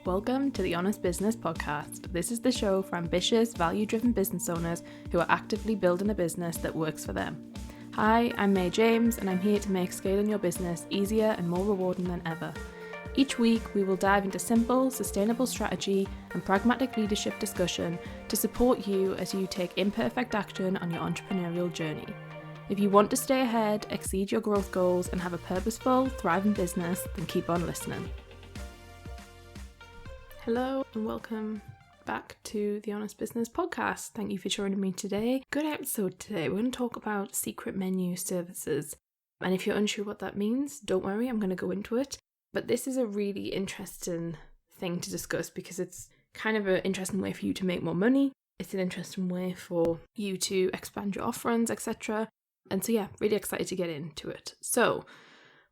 Welcome to the Honest Business Podcast. This is the show for ambitious, value-driven business owners who are actively building a business that works for them. Hi, I'm May James, and I'm here to make scaling your business easier and more rewarding than ever. Each week, we will dive into simple, sustainable strategy and pragmatic leadership discussion to support you as you take imperfect action on your entrepreneurial journey. If you want to stay ahead, exceed your growth goals, and have a purposeful, thriving business, then keep on listening. Hello and welcome back to the Honest Business Podcast. Thank you for joining me today. Good episode today. We're going to talk about secret menu services. And if you're unsure what that means, don't worry, I'm going to go into it. But this is a really interesting thing to discuss because it's kind of an interesting way for you to make more money. It's an interesting way for you to expand your offerings, etc. And so yeah, really excited to get into it. So,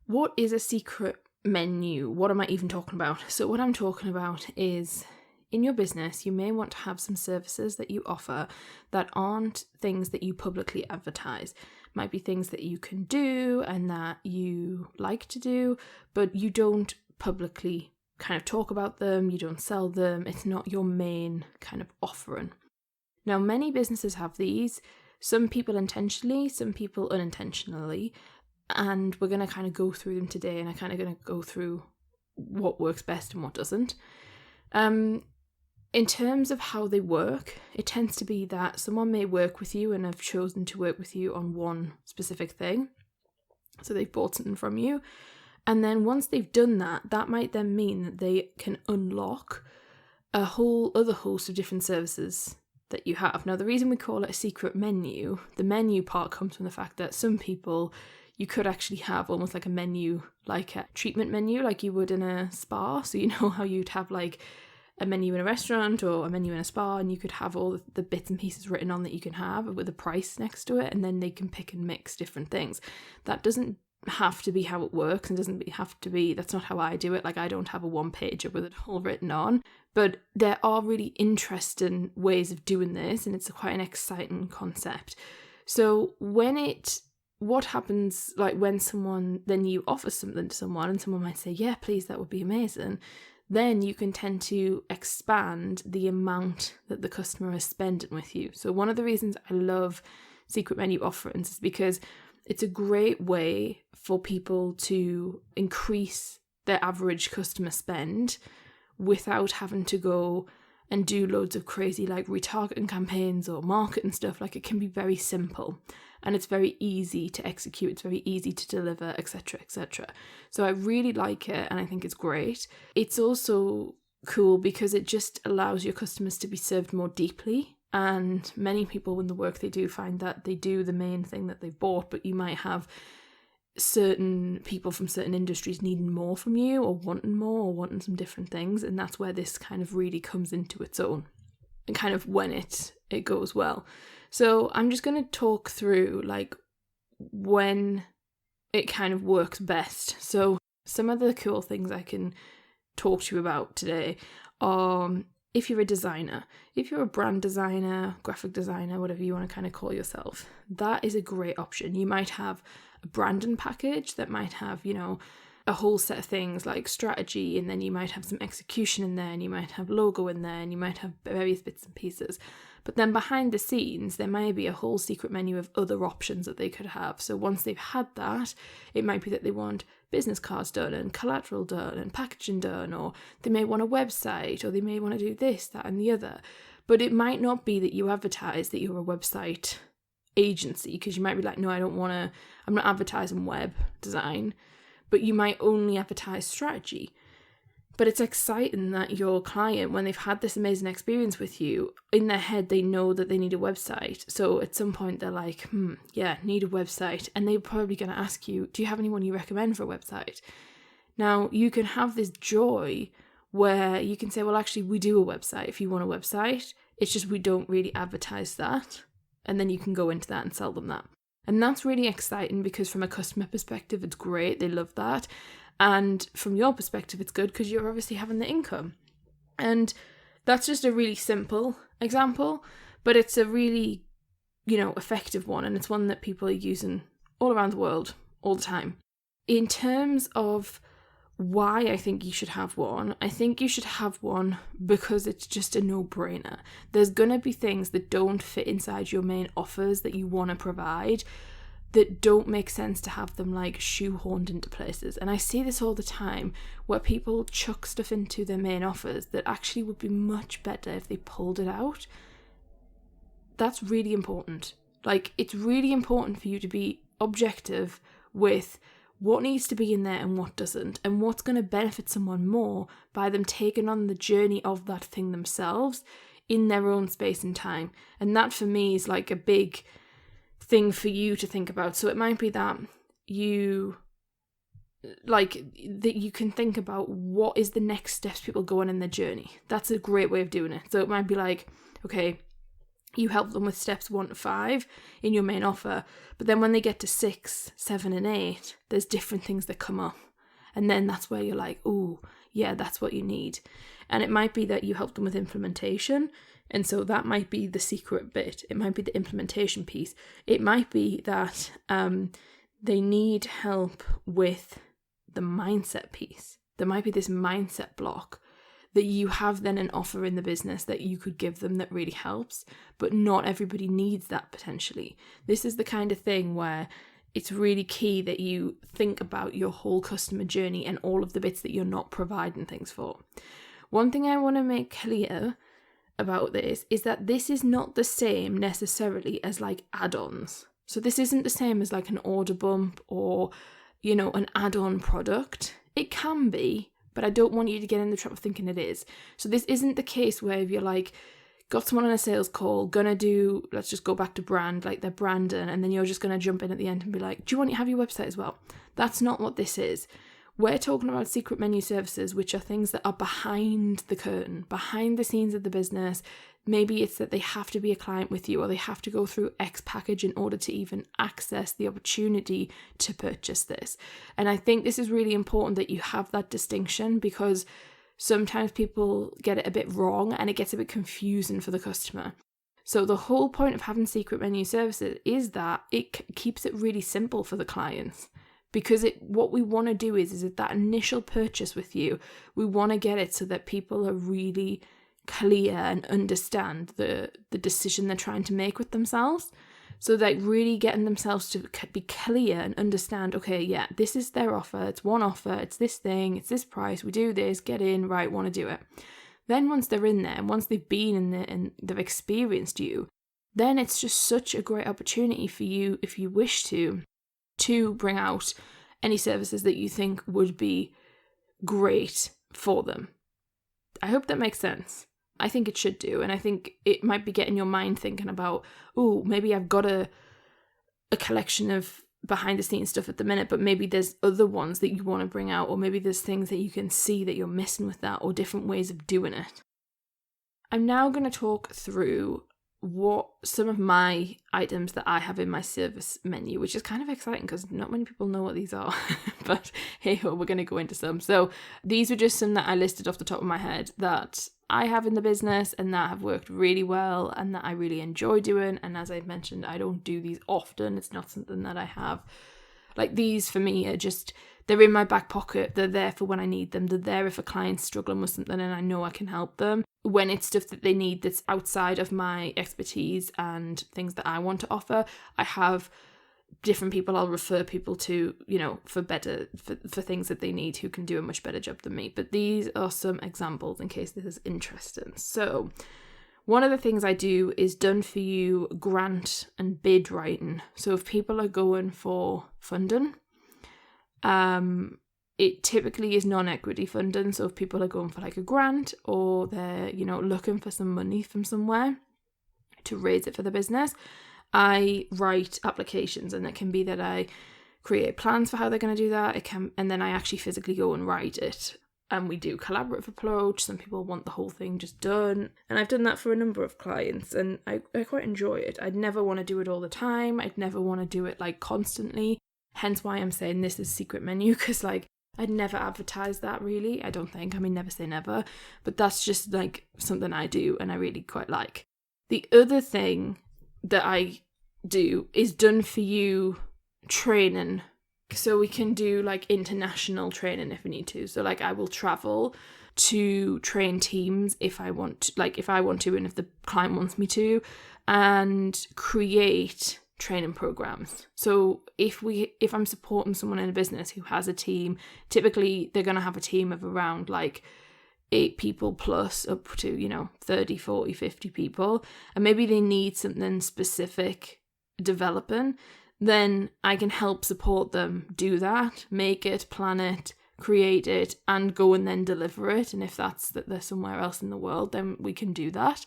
what is a secret menu? What am I even talking about? So what I'm talking about is in your business, you may want to have some services that you offer that aren't things that you publicly advertise. Might be things that you can do and that you like to do, but you don't publicly kind of talk about them, you don't sell them, it's not your main kind of offering. Now, many businesses have these, some people intentionally, some people unintentionally, and we're going to kind of go through them today, and I'm kind of going to go through what works best and what doesn't. In terms of how they work, it tends to be that someone may work with you and have chosen to work with you on one specific thing. So they've bought something from you. And then once they've done that, that might then mean that they can unlock a whole other host of different services that you have. Now, the reason we call it a secret menu, the menu part comes from the fact that some people, you could actually have almost like a menu, like a treatment menu, like you would in a spa. So you know how you'd have like a menu in a restaurant or a menu in a spa, and you could have all the bits and pieces written on that you can have with a price next to it, and then they can pick and mix different things. That doesn't have to be how it works, and doesn't have to be, that's not how I do it. Like, I don't have a one-pager with it all written on, but there are really interesting ways of doing this, and it's quite an exciting concept. So what happens, like when then you offer something to someone and someone might say, yeah, please, that would be amazing. Then you can tend to expand the amount that the customer is spending with you. So one of the reasons I love secret menu offerings is because it's a great way for people to increase their average customer spend without having to go and do loads of crazy like retargeting campaigns or marketing stuff. Like, it can be very simple and it's very easy to execute, it's very easy to deliver, etc., etc. So I really like it and I think it's great. It's also cool because it just allows your customers to be served more deeply, and many people in the work they do find that they do the main thing that they've bought, but you might have certain people from certain industries needing more from you or wanting some different things, and that's where this kind of really comes into its own and kind of when it goes well. So I'm just going to talk through like when it kind of works best. So some of the cool things I can talk to you about today are if you're a designer, if you're a brand designer, graphic designer, whatever you want to kind of call yourself, that is a great option. You might have a branding package that might have, you know, a whole set of things like strategy, and then you might have some execution in there, and you might have logo in there, and you might have various bits and pieces. But then behind the scenes, there might be a whole secret menu of other options that they could have. So once they've had that, it might be that they want business cards done and collateral done and packaging done, or they may want a website, or they may want to do this, that, and the other. But it might not be that you advertise that you're a website agency, because you might be like, no, I'm not advertising web design, but you might only advertise strategy. But it's exciting that your client, when they've had this amazing experience with you, in their head, they know that they need a website. So at some point they're like, yeah, need a website. And they're probably going to ask you, do you have anyone you recommend for a website? Now, you can have this joy where you can say, well, actually, we do a website if you want a website. It's just we don't really advertise that. And then you can go into that and sell them that. And that's really exciting because from a customer perspective, it's great. They love that. And from your perspective, it's good because you're obviously having the income. And that's just a really simple example, but it's a really, effective one. And it's one that people are using all around the world all the time. In terms of why I think you should have one. I think you should have one because it's just a no-brainer. There's going to be things that don't fit inside your main offers that you want to provide that don't make sense to have them like shoehorned into places. And I see this all the time where people chuck stuff into their main offers that actually would be much better if they pulled it out. That's really important. Like, it's really important for you to be objective with what needs to be in there and what doesn't, and what's going to benefit someone more by them taking on the journey of that thing themselves in their own space and time. And that for me is like a big thing for you to think about. So it might be that you can think about what is the next steps people go on in their journey. That's a great way of doing it. So it might be like, okay, you help them with steps 1 to 5 in your main offer, but then when they get to 6, 7 and 8, there's different things that come up, and then that's where you're like, oh yeah, that's what you need. And it might be that you help them with implementation, and so that might be the secret bit. It might be the implementation piece. It might be that they need help with the mindset piece. There might be this mindset block that you have then an offer in the business that you could give them that really helps, but not everybody needs that potentially. This is the kind of thing where it's really key that you think about your whole customer journey and all of the bits that you're not providing things for. One thing I want to make clear about this is that this is not the same necessarily as like add-ons. So this isn't the same as like an order bump or, you know, an add-on product. It can be, but I don't want you to get in the trap of thinking it is. So this isn't the case where if you're like, got someone on a sales call, gonna do, let's just go back to brand, like they're branding, and then you're just gonna jump in at the end and be like, do you want to have your website as well? That's not what this is. We're talking about secret menu services, which are things that are behind the curtain, behind the scenes of the business. Maybe it's that they have to be a client with you, or they have to go through X package in order to even access the opportunity to purchase this. And I think this is really important that you have that distinction, because sometimes people get it a bit wrong and it gets a bit confusing for the customer. So the whole point of having secret menu services is that it keeps it really simple for the clients. Because what we want to do is that initial purchase with you, we want to get it so that people are really clear and understand the decision they're trying to make with themselves. So like really getting themselves to be clear and understand, okay, yeah, this is their offer, it's one offer, it's this thing, it's this price, we do this, get in, right, want to do it. Then once they're in there, and once they've been in there and they've experienced you, then it's just such a great opportunity for you, if you wish to bring out any services that you think would be great for them. I hope that makes sense. I think it should do, and I think it might be getting your mind thinking about, oh, maybe I've got a collection of behind the scenes stuff at the minute, but maybe there's other ones that you want to bring out, or maybe there's things that you can see that you're missing with that, or different ways of doing it. I'm now going to talk through what some of my items that I have in my service menu, which is kind of exciting because not many people know what these are, but hey ho, we're going to go into some. So these were just some that I listed off the top of my head that I have in the business and that have worked really well and that I really enjoy doing. And as I've mentioned, I don't do these often. It's not something that I have. Like, these for me are just, they're in my back pocket. They're there for when I need them. They're there if a client's struggling with something and I know I can help them. When it's stuff that they need that's outside of my expertise and things that I want to offer, I have different people I'll refer people to, you know, for things that they need, who can do a much better job than me. But these are some examples in case this is interesting. So one of the things I do is done for you grant and bid writing. So if people are going for funding, it typically is non-equity funding. So if people are going for like a grant, or they're, you know, looking for some money from somewhere to raise it for the business, I write applications, and it can be that I create plans for how they're going to do that. And then I actually physically go and write it. And we do collaborative approach. Some people want the whole thing just done. And I've done that for a number of clients, and I quite enjoy it. I'd never want to do it all the time. I'd never want to do it like constantly. Hence why I'm saying this is secret menu, because like I'd never advertise that really. I don't think. I mean, never say never. But that's just like something I do and I really quite like. The other thing that I do is done for you training So we can do like international training if we need to. So like I will travel to train teams if I want to, and if the client wants me to, and create training programs. So if I'm supporting someone in a business who has a team, typically they're going to have a team of around like 8 people plus up to 30, 40, 50 people, and maybe they need something specific developing, then I can help support them do that, make it, plan it, create it, and go and then deliver it. And if that's that they're somewhere else in the world, then we can do that.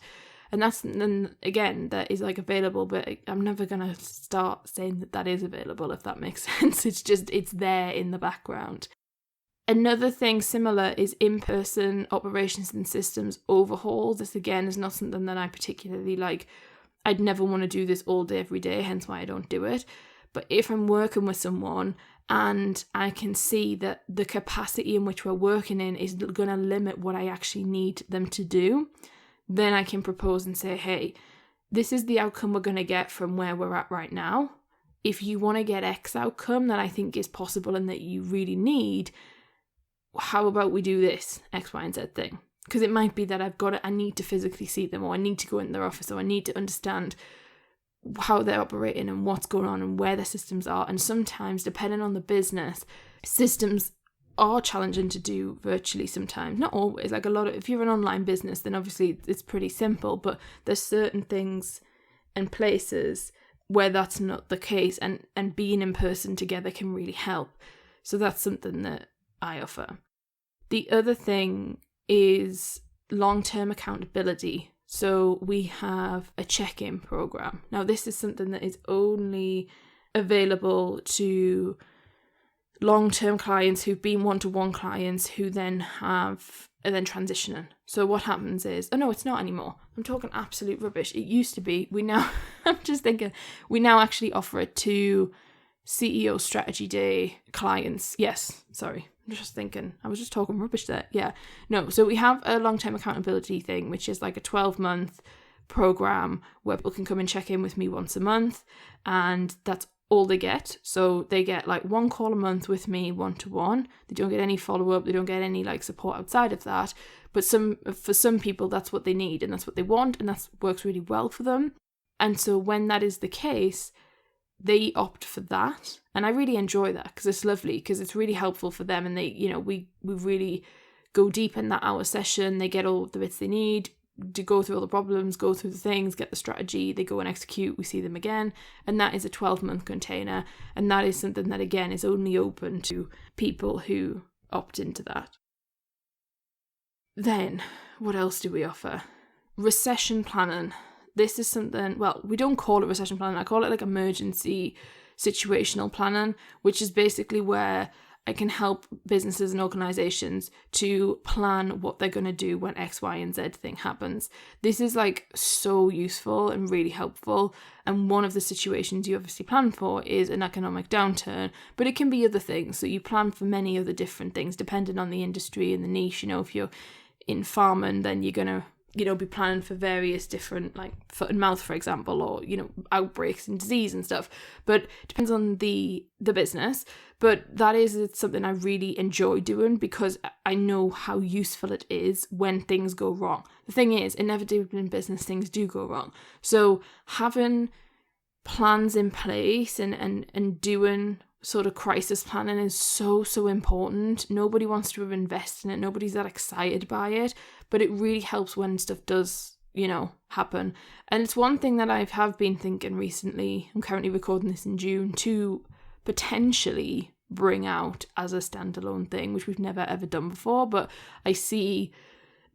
And then again, that is like available, but I'm never going to start saying that is available, if that makes sense. It's there in the background. Another thing similar is in-person operations and systems overhaul. This again is not something that I particularly like. I'd never want to do this all day, every day, hence why I don't do it. But if I'm working with someone and I can see that the capacity in which we're working in is going to limit what I actually need them to do, then I can propose and say, hey, this is the outcome we're going to get from where we're at right now. If you want to get X outcome that I think is possible and that you really need, how about we do this X, Y, and Z thing? Because it might be that I need to physically see them, or I need to go in their office, or I need to understand how they're operating and what's going on and where their systems are. And sometimes, depending on the business, systems are challenging to do virtually sometimes. Not always. Like if you're an online business, then obviously it's pretty simple, but there's certain things and places where that's not the case, and being in person together can really help. So that's something that I offer. The other thing is long-term accountability. So we have a check-in program. Now, this is something that is only available to long-term clients who've been one-to-one clients who then transitioning. So what happens is, oh no, it's not anymore. I'm talking absolute rubbish. It used to be. We now actually offer it to CEO Strategy Day clients. Yes, sorry. I'm just thinking, I was just talking rubbish there. Yeah. No, so we have a long-term accountability thing, which is like a 12-month program where people can come and check in with me once a month, and that's all they get. So they get like 1 call a month with me, one-to-one. They don't get any follow-up. They don't get any like support outside of that. But for some people, that's what they need and that's what they want, and that works really well for them. And so when that is the case, they opt for that, and I really enjoy that because it's lovely, because it's really helpful for them, and they, we really go deep in that hour session. They get all the bits they need to go through all the problems, go through the things, get the strategy, they go and execute, we see them again, and that is a 12-month container, and that is something that again is only open to people who opt into that. Then, what else do we offer? Recession planning. This is something, well, we don't call it recession planning, I call it like emergency situational planning, which is basically where I can help businesses and organizations to plan what they're going to do when X, Y, and Z thing happens. This is like so useful and really helpful. And one of the situations you obviously plan for is an economic downturn, but it can be other things. So you plan for many other different things depending on the industry and the niche. If you're in farming, then you're going to be planning for various different, like foot and mouth, for example, or, outbreaks and disease and stuff. But it depends on the business. But that is something I really enjoy doing because I know how useful it is when things go wrong. The thing is, inevitably in business, things do go wrong. So having plans in place and doing sort of crisis planning is so important. Nobody wants to invest in it. Nobody's that excited by it, but it really helps when stuff does, happen. And it's one thing that I have been thinking recently. I'm currently recording this in June, to potentially bring out as a standalone thing, which we've never ever done before, but I see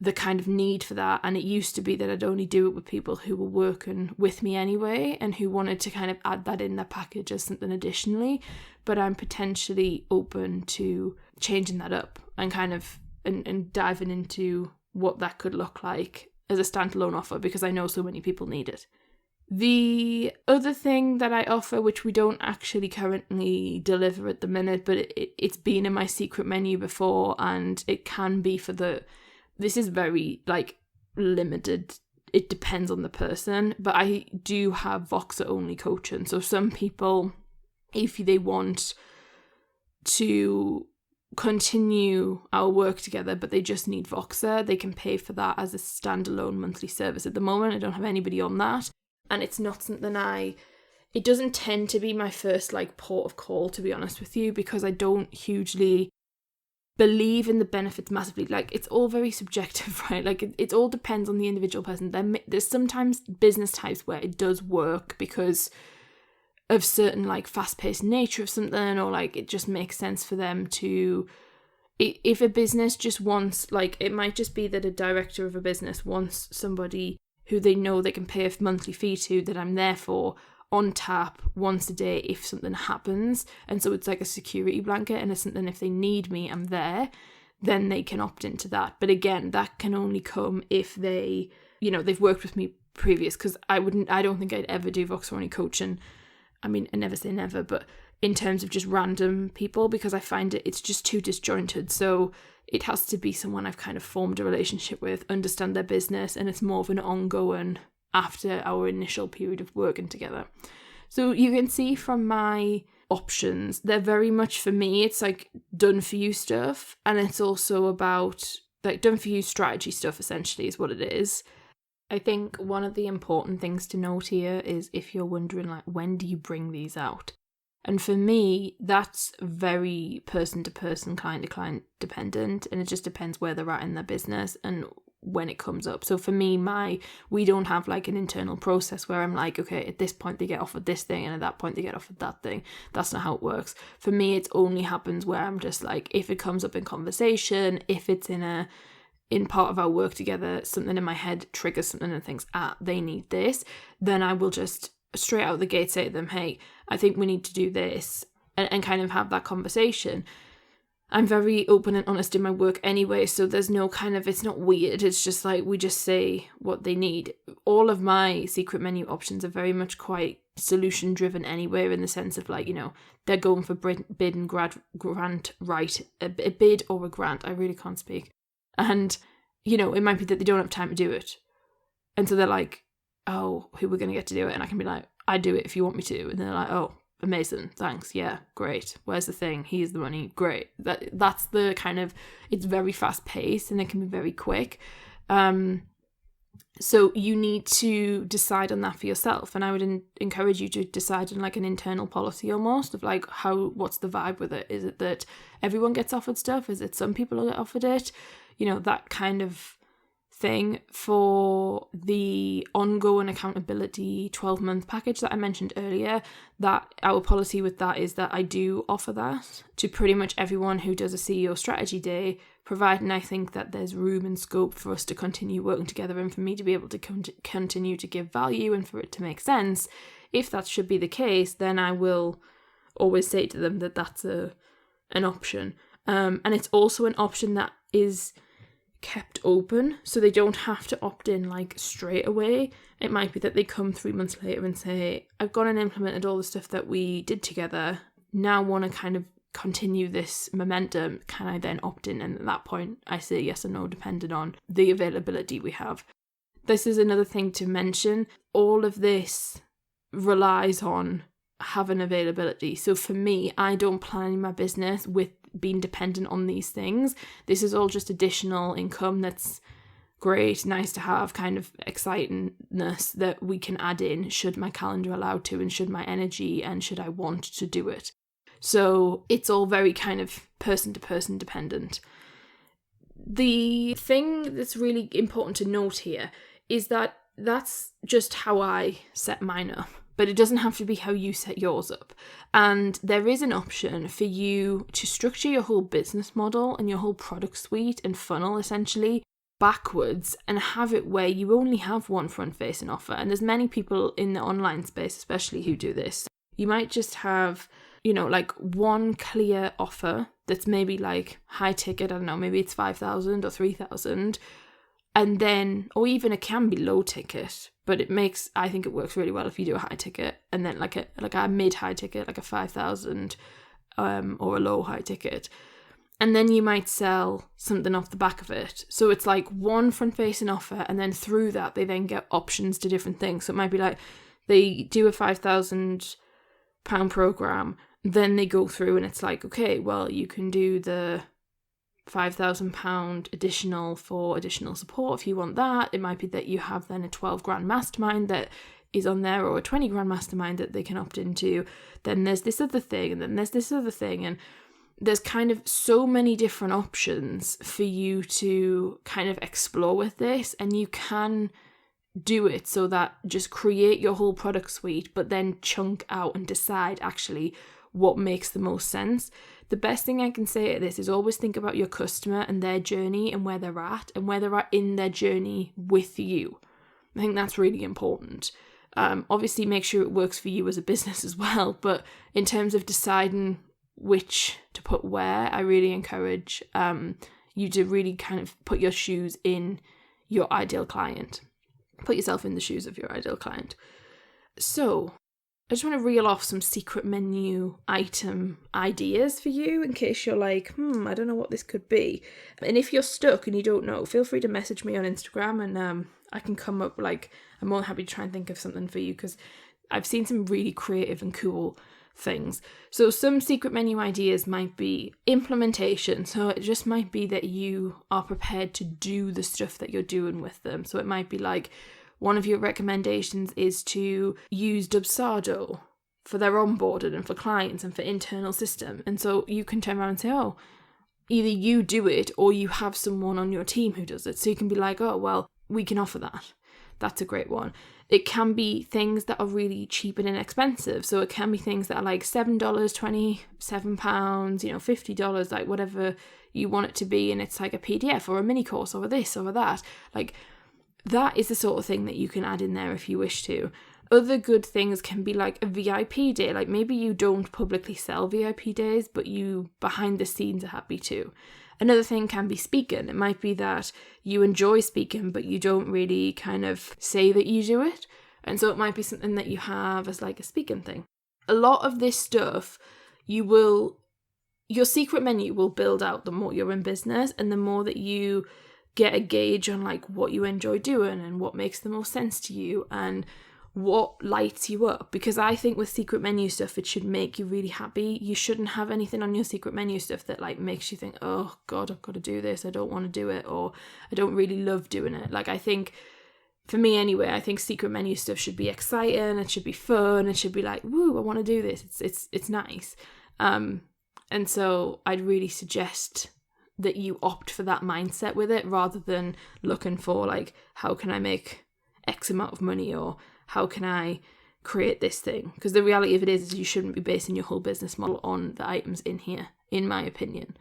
the kind of need for that. And it used to be that I'd only do it with people who were working with me anyway and who wanted to kind of add that in their package as something additionally. But I'm potentially open to changing that up and kind of and diving into what that could look like as a standalone offer, because I know so many people need it. The other thing that I offer, which we don't actually currently deliver at the minute, but it's been in my secret menu before, and it can be this is very limited. It depends on the person, but I do have Voxer only coaching. So some people, if they want to continue our work together, but they just need Voxer, they can pay for that as a standalone monthly service. At the moment, I don't have anybody on that, and it's not something it doesn't tend to be my first like port of call, to be honest with you, because I don't hugely believe in the benefits massively. Like, it's all very subjective, right? Like, it all depends on the individual person. There's sometimes business types where it does work because of certain like fast-paced nature of something, or like it just makes sense for them to, if a business just wants, like, it might just be that a director of a business wants somebody who they know they can pay a monthly fee to, that I'm there for, on tap once a day if something happens. And so it's like a security blanket, and it's something, if they need me, I'm there, then they can opt into that. But again, that can only come if they, they've worked with me previous, because I don't think I'd ever do Voxer Only coaching. I mean, I never say never, but in terms of just random people, because I find it's just too disjointed. So it has to be someone I've kind of formed a relationship with, understand their business, and it's more of an ongoing after our initial period of working together. So you can see from my options, they're very much, for me, it's like done for you stuff, and it's also about like done for you strategy stuff, essentially, is what it is. I think one of the important things to note here is, if you're wondering, like, when do you bring these out? And for me, that's very person to person, client to client dependent, and it just depends where they're at in their business and when it comes up. So for me, we don't have like an internal process where I'm like, okay, at this point they get offered this thing, and at that point they get offered that thing. That's not how it works. For me, it only happens where I'm just like, if it comes up in conversation, if it's in part of our work together, something in my head triggers something and thinks, they need this, then I will just straight out the gate say to them, hey, I think we need to do this, and kind of have that conversation. I'm very open and honest in my work anyway, so there's no kind of, it's not weird, it's just like, we just say what they need. All of my secret menu options are very much quite solution driven anyway, in the sense of like, they're going for bid and grant, right? A bid or a grant, I really can't speak. And, it might be that they don't have time to do it. And so they're like, oh, who we're going to get to do it? And I can be like, I do it if you want me to. And they're like, oh, amazing, thanks, yeah, great. Where's the thing? Here's the money, great. That's the kind of, it's very fast paced, and it can be very quick. So you need to decide on that for yourself. And I would encourage you to decide on like an internal policy almost, of like, what's the vibe with it? Is it that everyone gets offered stuff? Is it some people get offered it? That kind of thing. For the ongoing accountability 12-month package that I mentioned earlier, that our policy with that is that I do offer that to pretty much everyone who does a CEO strategy day, providing I think that there's room and scope for us to continue working together, and for me to be able to continue to give value, and for it to make sense. If that should be the case, then I will always say to them that that's an option. And it's also an option that is kept open, so they don't have to opt in like straight away. It might be that they come 3 months later and say, I've gone and implemented all the stuff that we did together, now want to kind of continue this momentum, can I then opt in? And at that point I say yes or no, depending on the availability we have. This is another thing to mention, all of this relies on having availability. So for me, I don't plan my business with being dependent on these things. This is all just additional income that's great, nice to have, kind of excitingness that we can add in should my calendar allow to, and should my energy, and should I want to do it. So it's all very kind of person to person dependent. The thing that's really important to note here is that that's just how I set mine up, but it doesn't have to be how you set yours up. And there is an option for you to structure your whole business model and your whole product suite and funnel essentially backwards, and have it where you only have one front-facing offer. And there's many people in the online space especially who do this. You might just have, like one clear offer that's maybe like high ticket, I don't know, maybe it's 5,000 or 3,000, and then, or even it can be low ticket, but I think it works really well if you do a high ticket, and then like a mid-high ticket, like a 5,000 or a low high ticket. And then you might sell something off the back of it. So it's like one front-facing offer, and then through that they then get options to different things. So it might be like they do a £5,000 program, then they go through and it's like, okay, well, you can do the £5,000 additional for additional support if you want that. It might be that you have then a 12 grand mastermind that is on there, or a 20 grand mastermind that they can opt into. Then there's this other thing, and then there's this other thing, and there's kind of so many different options for you to kind of explore with this, and you can do it so that just create your whole product suite, but then chunk out and decide actually what makes the most sense. The best thing I can say at this is always think about your customer and their journey and where they're at in their journey with you. I think that's really important. Obviously make sure it works for you as a business as well, but in terms of deciding which to put where, I really encourage you to really kind of put your shoes in your ideal client. Put yourself in the shoes of your ideal client. So I just want to reel off some secret menu item ideas for you in case you're like, I don't know what this could be. And if you're stuck and you don't know, feel free to message me on Instagram, and I can come up, I'm more than happy to try and think of something for you, because I've seen some really creative and cool things. So some secret menu ideas might be implementation. So it just might be that you are prepared to do the stuff that you're doing with them. So it might be like, one of your recommendations is to use Dubsado for their onboarding and for clients and for internal system. And so you can turn around and say, oh, either you do it or you have someone on your team who does it. So you can be like, oh, well, we can offer that. That's a great one. It can be things that are really cheap and inexpensive. So it can be things that are like $7, £27, $50, like whatever you want it to be. And it's like a PDF or a mini course or this or that. Like, that is the sort of thing that you can add in there if you wish to. Other good things can be like a VIP day. Like maybe you don't publicly sell VIP days, but you behind the scenes are happy to. Another thing can be speaking. It might be that you enjoy speaking, but you don't really kind of say that you do it. And so it might be something that you have as like a speaking thing. A lot of this stuff, your secret menu will build out the more you're in business, and the more that you get a gauge on like what you enjoy doing and what makes the most sense to you and what lights you up. Because I think with secret menu stuff, it should make you really happy. You shouldn't have anything on your secret menu stuff that like makes you think, oh God, I've got to do this, I don't want to do it, or I don't really love doing it. Like, I think, for me anyway, I think secret menu stuff should be exciting, it should be fun, it should be like, woo, I want to do this, it's nice. And so I'd really suggest that you opt for that mindset with it, rather than looking for like, how can I make X amount of money, or how can I create this thing? Because the reality of it is you shouldn't be basing your whole business model on the items in here, in my opinion.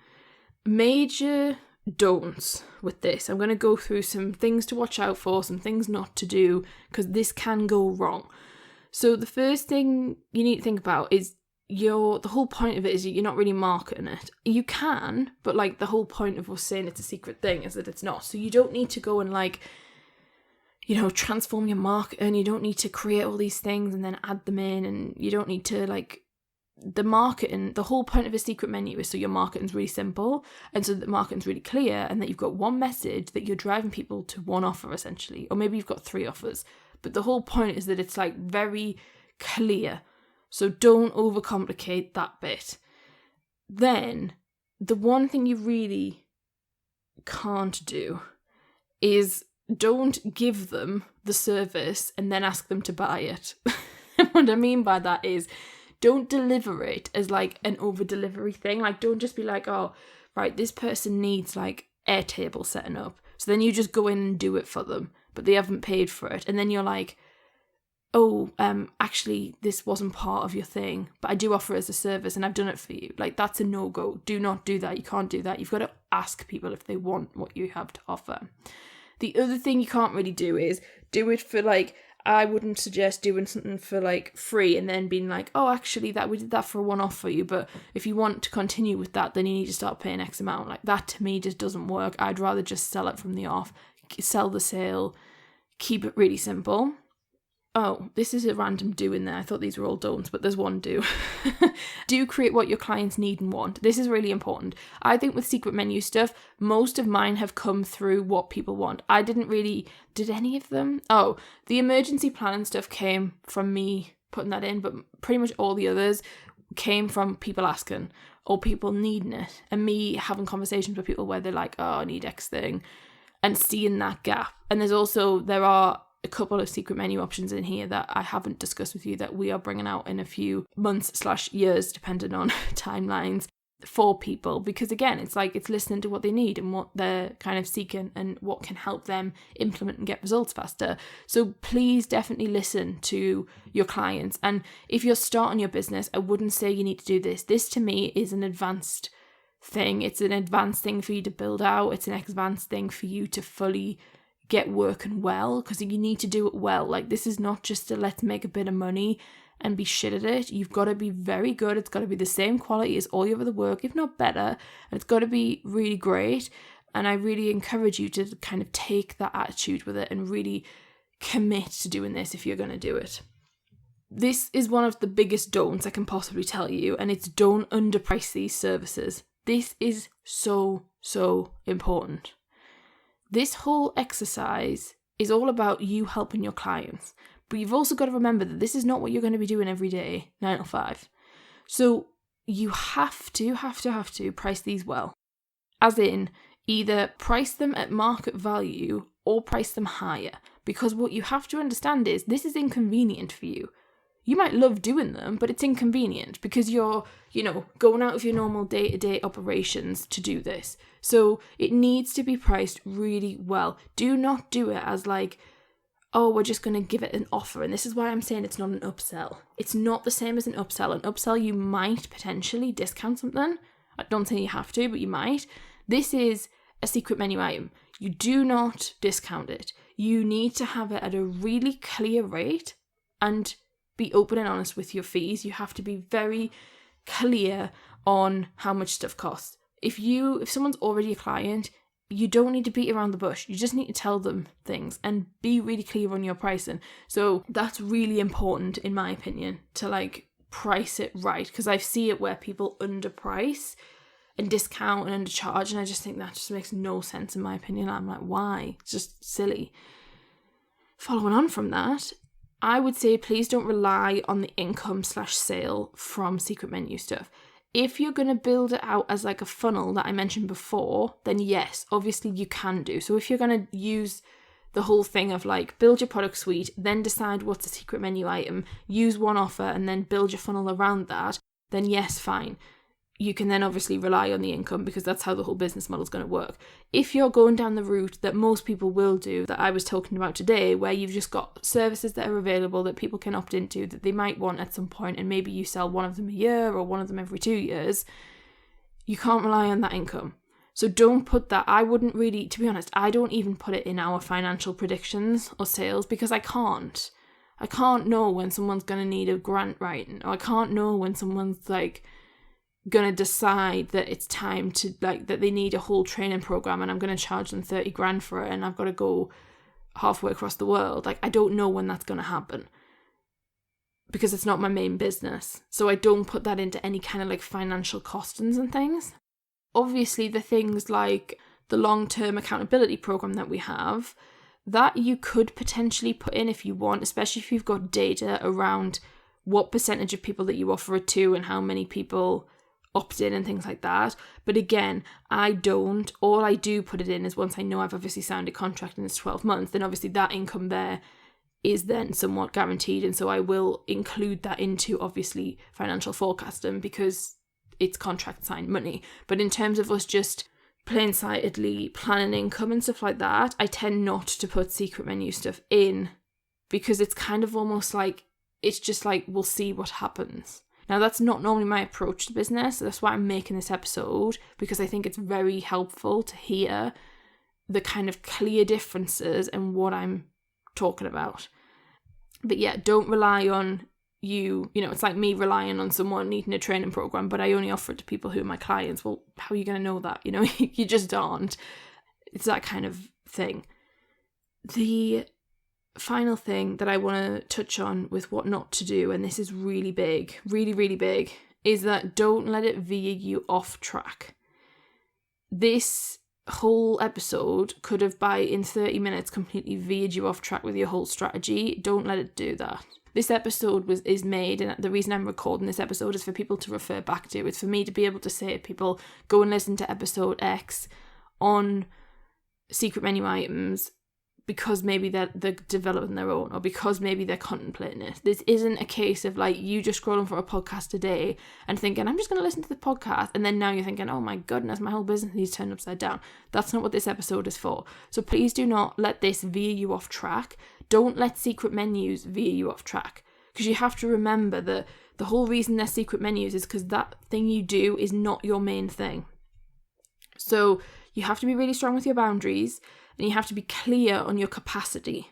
Major don'ts with this. I'm going to go through some things to watch out for, some things not to do, because this can go wrong. So the first thing you need to think about is the whole point of it is you're not really marketing it. You can, but like the whole point of us saying it's a secret thing is that it's not. So you don't need to go and like, transform your market, and you don't need to create all these things and then add them in, and you don't need to like, the marketing, the whole point of a secret menu is so your marketing's really simple, and so the marketing's really clear, and that you've got one message that you're driving people to one offer essentially, or maybe you've got 3 offers, but the whole point is that it's like very clear. So don't overcomplicate that bit. Then, the one thing you really can't do is don't give them the service and then ask them to buy it. What I mean by that is, don't deliver it as like an over-delivery thing. Like, don't just be like, oh, right, this person needs like Airtable setting up. So then you just go in and do it for them, but they haven't paid for it. And then you're like, oh, actually, this wasn't part of your thing, but I do offer it as a service and I've done it for you. Like, that's a no-go. Do not do that. You can't do that. You've got to ask people if they want what you have to offer. The other thing you can't really do is do it for like, I wouldn't suggest doing something for like free and then being like, oh, actually we did that for a one-off for you, but if you want to continue with that, then you need to start paying X amount. Like, that to me just doesn't work. I'd rather just sell it from the off, sell the sale, keep it really simple. Oh, this is a random do in there. I thought these were all don'ts, but there's one do. Do create what your clients need and want. This is really important. I think with secret menu stuff, most of mine have come through what people want. I did any of them? Oh, the emergency plan and stuff came from me putting that in, but pretty much all the others came from people asking or people needing it, and me having conversations with people where they're like, oh, I need X thing, and seeing that gap. And there are a couple of secret menu options in here that I haven't discussed with you that we are bringing out in a few months/years, depending on timelines, for people, because again, it's listening to what they need and what they're kind of seeking and what can help them implement and get results faster. So please definitely listen to your clients. And if you're starting your business, I wouldn't say you need to do this. This to me is an advanced thing. It's an advanced thing for you to build out. It's an advanced thing for you to fully get working well, because you need to do it well. Like, this is not just a let's make a bit of money and be shit at it. You've got to be very good. It's got to be the same quality as all your other work, if not better. And it's got to be really great. And I really encourage you to kind of take that attitude with it and really commit to doing this if you're going to do it. This is one of the biggest don'ts I can possibly tell you, and it's don't underprice these services. This is so, so important. This whole exercise is all about you helping your clients. But you've also got to remember that this is not what you're going to be doing every day, 9 to 5. So you have to price these well. As in, either price them at market value or price them higher. Because what you have to understand is this is inconvenient for you. You might love doing them, but it's inconvenient because you're, going out of your normal day-to-day operations to do this. So it needs to be priced really well. Do not do it as like, oh, we're just going to give it an offer. And this is why I'm saying it's not an upsell. It's not the same as an upsell. An upsell, you might potentially discount something. I don't say you have to, but you might. This is a secret menu item. You do not discount it. You need to have it at a really clear rate and be open and honest with your fees. You have to be very clear on how much stuff costs. If someone's already a client, you don't need to beat around the bush. You just need to tell them things and be really clear on your pricing. So that's really important, in my opinion, to price it right, because I see it where people underprice and discount and undercharge, and I just think that just makes no sense in my opinion. I'm like, why? It's just silly. Following on from that, I would say please don't rely on the income/sale from secret menu stuff. If you're going to build it out as like a funnel that I mentioned before, then yes, obviously you can do. So if you're going to use the whole thing of build your product suite, then decide what's a secret menu item, use one offer and then build your funnel around that, then yes, fine. You can then obviously rely on the income because that's how the whole business model is going to work. If you're going down the route that most people will do, that I was talking about today, where you've just got services that are available that people can opt into that they might want at some point, and maybe you sell one of them a year or one of them every 2 years, you can't rely on that income. So don't put that. I wouldn't really, to be honest, I don't even put it in our financial predictions or sales because I can't. I can't know when someone's going to need a grant writing, or I can't know when someone's gonna decide that it's time to that they need a whole training program and I'm gonna charge them 30 grand for it and I've got to go halfway across the world. I don't know when that's gonna happen because it's not my main business. So I don't put that into any kind of financial costings and things. Obviously the things like the long-term accountability program that we have, that you could potentially put in if you want, especially if you've got data around what percentage of people that you offer it to and how many people opt in and things like that. But again, I don't. All I do put it in is once I know I've obviously signed a contract and it's 12 months, then obviously that income there is then somewhat guaranteed. And so I will include that into obviously financial forecasting because it's contract signed money. But in terms of us just plain-sightedly planning income and stuff like that, I tend not to put secret menu stuff in because it's kind of almost it's just we'll see what happens. Now, that's not normally my approach to business. That's why I'm making this episode, because I think it's very helpful to hear the kind of clear differences in what I'm talking about. But yeah, don't rely on it's like me relying on someone needing a training program, but I only offer it to people who are my clients. Well, how are you going to know that? You just aren't. It's that kind of thing. The final thing that I want to touch on with what not to do, and this is really big, really, really big, is that don't let it veer you off track. This whole episode could have in 30 minutes completely veered you off track with your whole strategy. Don't let it do that. This episode is made, and the reason I'm recording this episode is for people to refer back to. It's for me to be able to say to people, go and listen to episode X on secret menu items, because maybe they're developing their own, or because maybe they're contemplating it. This isn't a case of like you just scrolling for a podcast today and thinking, I'm just going to listen to the podcast, and then now you're thinking, oh my goodness, my whole business needs turned upside down. That's not what this episode is for. So please do not let this veer you off track. Don't let secret menus veer you off track, because you have to remember that the whole reason they're secret menus is because that thing you do is not your main thing. So you have to be really strong with your boundaries, and you have to be clear on your capacity.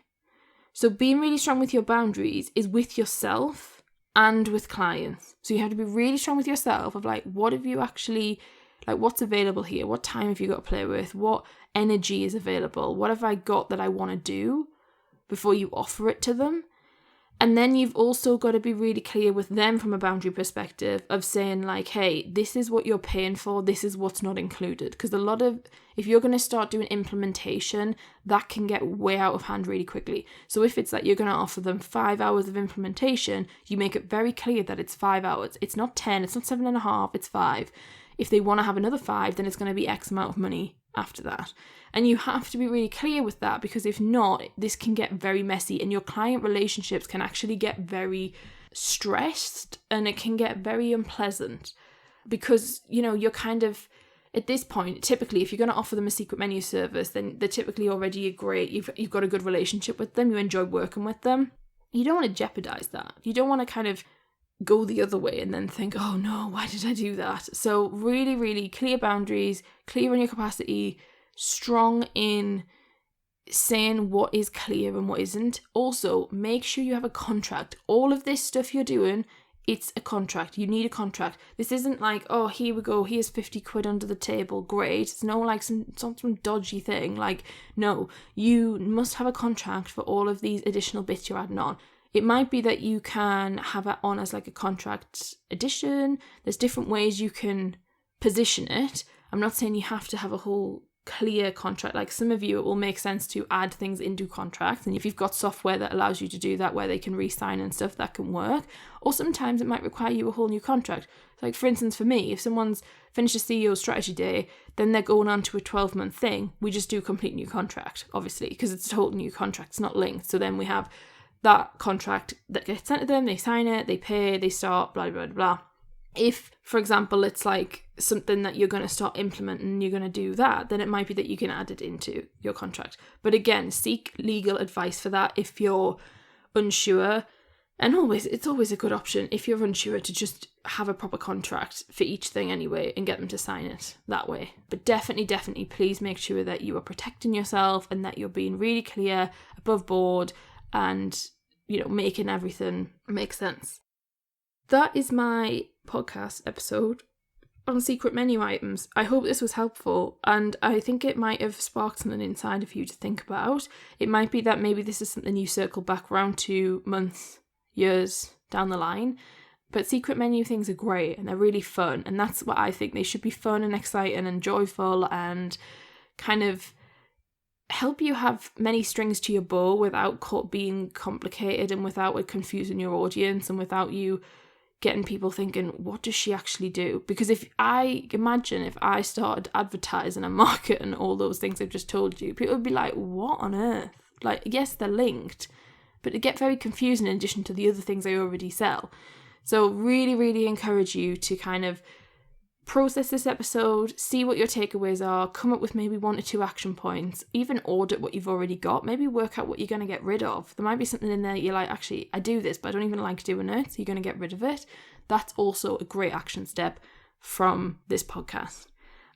So being really strong with your boundaries is with yourself and with clients. So you have to be really strong with yourself of like, what have you actually, like what's available here? What time have you got to play with? What energy is available? What have I got that I want to do before you offer it to them? And then you've also got to be really clear with them from a boundary perspective of saying like, hey, this is what you're paying for. This is what's not included. Because if you're going to start doing implementation, that can get way out of hand really quickly. So if it's that you're going to offer them 5 hours of implementation, you make it very clear that it's 5 hours. It's not 10, it's not 7.5, it's 5. If they want to have another 5, then it's going to be X amount of money after that. And you have to be really clear with that, because if not, this can get very messy and your client relationships can actually get very stressed and it can get very unpleasant, because, you know, you're kind of, at this point, typically, if you're going to offer them a secret menu service, then they're typically already great. You've got a good relationship with them. You enjoy working with them. You don't want to jeopardize that. You don't want to kind of go the other way and then think, oh no, why did I do that? So really, really clear boundaries, clear on your capacity, strong in saying what is clear and what isn't. Also, make sure you have a contract. All of this stuff you're doing, it's a contract. You need a contract. This isn't like, oh, here we go, here's 50 quid under the table, great. It's no like some dodgy thing. Like, no, you must have a contract for all of these additional bits you're adding on. It might be that you can have it on as like a contract edition. There's different ways you can position it. I'm not saying you have to have a whole clear contract. Like some of you, it will make sense to add things into contracts, and if you've got software that allows you to do that, where they can re-sign and stuff, that can work. Or sometimes it might require you a whole new contract. Like for instance, for me, if someone's finished a CEO strategy day, then they're going on to a 12-month thing, we just do a complete new contract, obviously, because it's a total new contract, it's not linked. So then we have that contract that gets sent to them, they sign it, they pay, they start, blah, blah, blah. If, for example, it's like something that you're going to start implementing and you're going to do that, then it might be that you can add it into your contract. But again, seek legal advice for that if you're unsure. And it's always a good option if you're unsure to just have a proper contract for each thing anyway and get them to sign it that way. But definitely, please make sure that you are protecting yourself and that you're being really clear, above board, and, you know, making everything make sense. That is my podcast episode on secret menu items. I hope this was helpful, and I think it might have sparked something inside of you to think about. It might be that maybe this is something you circle back around to months, years down the line. But secret menu things are great and they're really fun, and that's what I think. They should be fun and exciting and joyful and kind of help you have many strings to your bow without being complicated and without it confusing your audience and without you getting people thinking, what does she actually do? Because if I started advertising and marketing all those things I've just told you, people would be like, what on earth? Like, yes, they're linked, but it get very confusing in addition to the other things I already sell. So really, really encourage you to kind of process this episode, see what your takeaways are, come up with maybe 1 or 2 action points, even audit what you've already got, maybe work out what you're going to get rid of. There might be something in there that you're like, actually, I do this, but I don't even like doing it, so you're going to get rid of it. That's also a great action step from this podcast.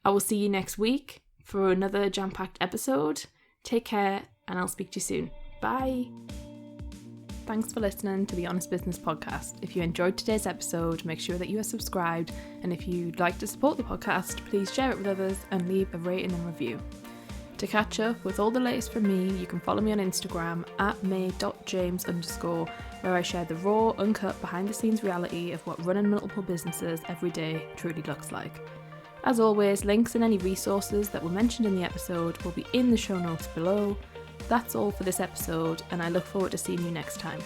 I will see you next week for another jam-packed episode. Take care, and I'll speak to you soon. Bye! Thanks for listening to the Honest Business Podcast. If you enjoyed today's episode, make sure that you are subscribed, and if you'd like to support the podcast, please share it with others and leave a rating and review. To catch up with all the latest from me, you can follow me on Instagram @may.james_, where I share the raw, uncut, behind the scenes reality of what running multiple businesses every day truly looks like. As always, links and any resources that were mentioned in the episode will be in the show notes below. That's all for this episode, and I look forward to seeing you next time.